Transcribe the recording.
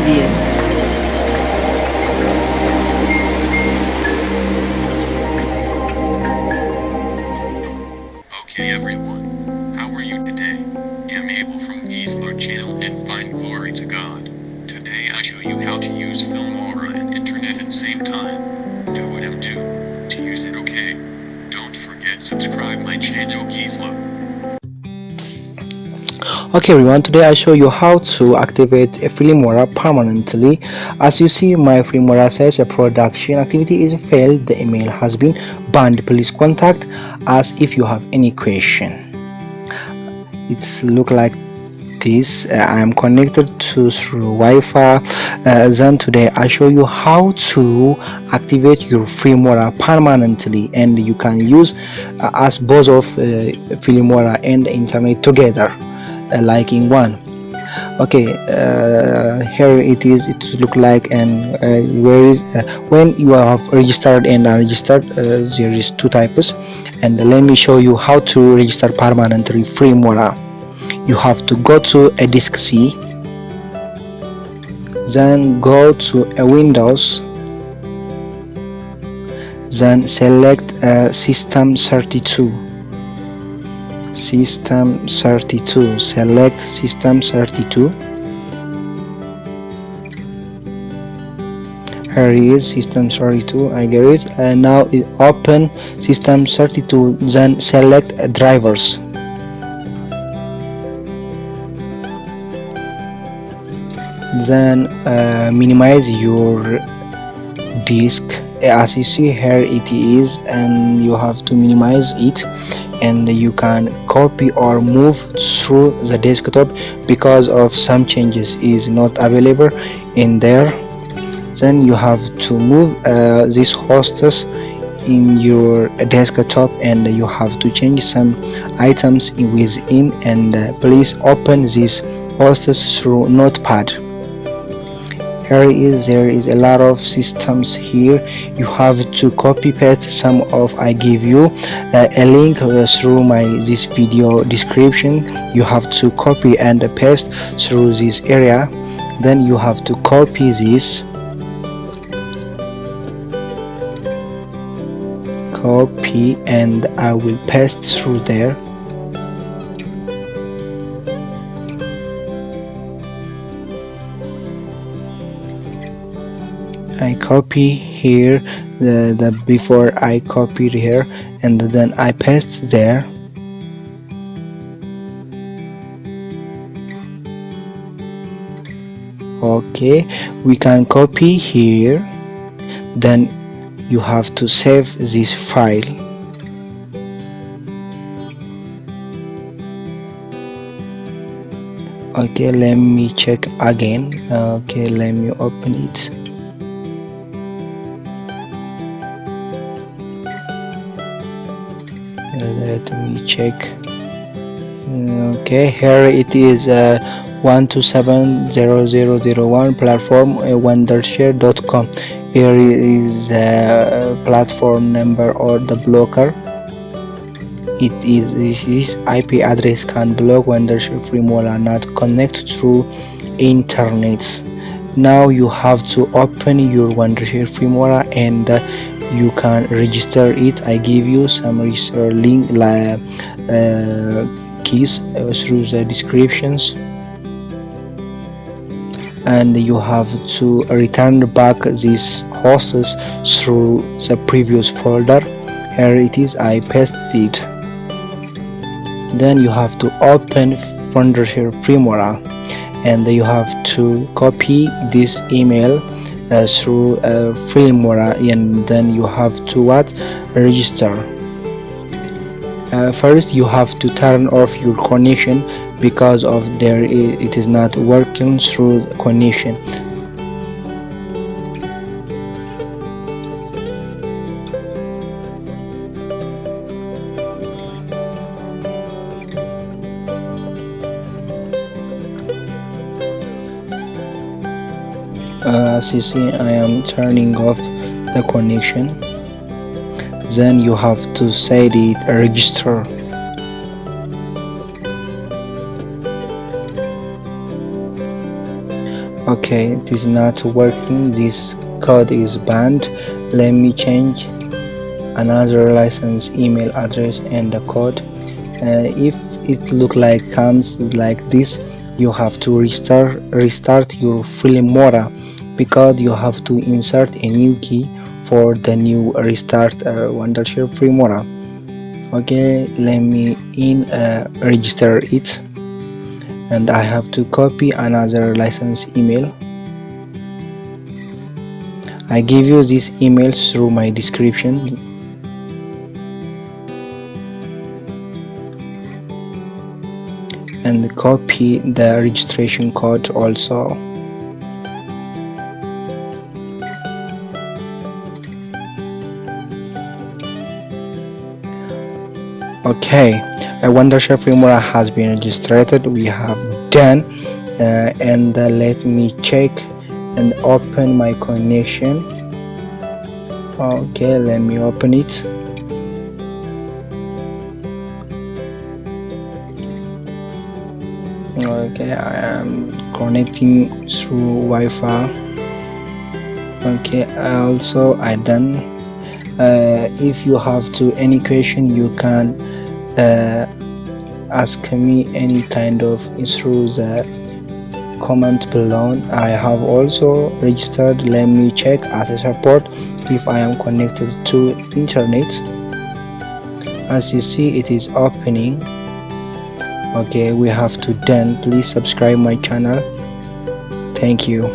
the end. Okay everyone, how are you today? I'm Abel from Eastler channel and find glory to God. Today I show you how to use filimora and internet at the same time. Do what I'm do to use it, okay? Don't forget subscribe my channel Gisla. Okay everyone, today I show you how to activate a filimora permanently. As you see, my filimora says a production activity is failed, the email has been banned, please contact us if you have any question. It's look like this. I am connected to through Wi-Fi. Then today I show you how to activate your filimora permanently, and you can use as both of filimora and internet together, like in one. Okay, here it is. It look like, and where is when you have registered and unregistered, there is two types. And let me show you how to register permanently filimora. You have to go to a disk C, then go to a Windows, then select System 32. System 32. Select System 32. Here is System 32. I get it. And now open System 32. Then select drivers. Then minimize your disk. As you see here it is, and you have to minimize it, and you can copy or move through the desktop because of some changes is not available in there. Then you have to move these hosts in your desktop, and you have to change some items within, and please open these hosts through notepad. Here is there is a lot of systems here. You have to copy paste some of I give you a link through my this video description. You have to copy and paste through this area. Then you have to copy this, copy, and I will paste through there. I copy here the before I copied here, and then I paste there. Okay, we can copy here. Then you have to save this file. Okay, let me check again. Okay, let me open it. Let me check. Okay, here it is 1270001 platform wondershare.com. Here is platform number or the blocker. It is this IP address can block Wondershare filimora not connect through internet. Now you have to open your Wondershare filimora, and you can register it. I give you some register link keys through the descriptions, and you have to return back these hosts through the previous folder. Here it is, I pasted it. Then you have to open Wondershare filimora, and you have to copy this email through filimora, and then you have to register. First you have to turn off your connection because of there it is not working through the connection. As you see, I am turning off the connection. Then you have to set it register. Okay, it is not working. This code is banned. Let me change another license email address and the code. If it look like comes like this, you have to restart your filimora, because you have to insert a new key for the new restart Wondershare filimora. Okay, let me register it, and I have to copy another license email. I give you this email through my description, and copy the registration code also. Okay, a Wondershare Filmora has been registered. We have done, and let me check and open my connection. Okay, let me open it. Okay, I am connecting through Wi-Fi. Okay, also I done. If you have to any question, you can ask me any kind of through the comment below. I have also registered. Let me check as a support if I am connected to internet. As you see, it is opening. Okay, we have to done. Please subscribe my channel. Thank you.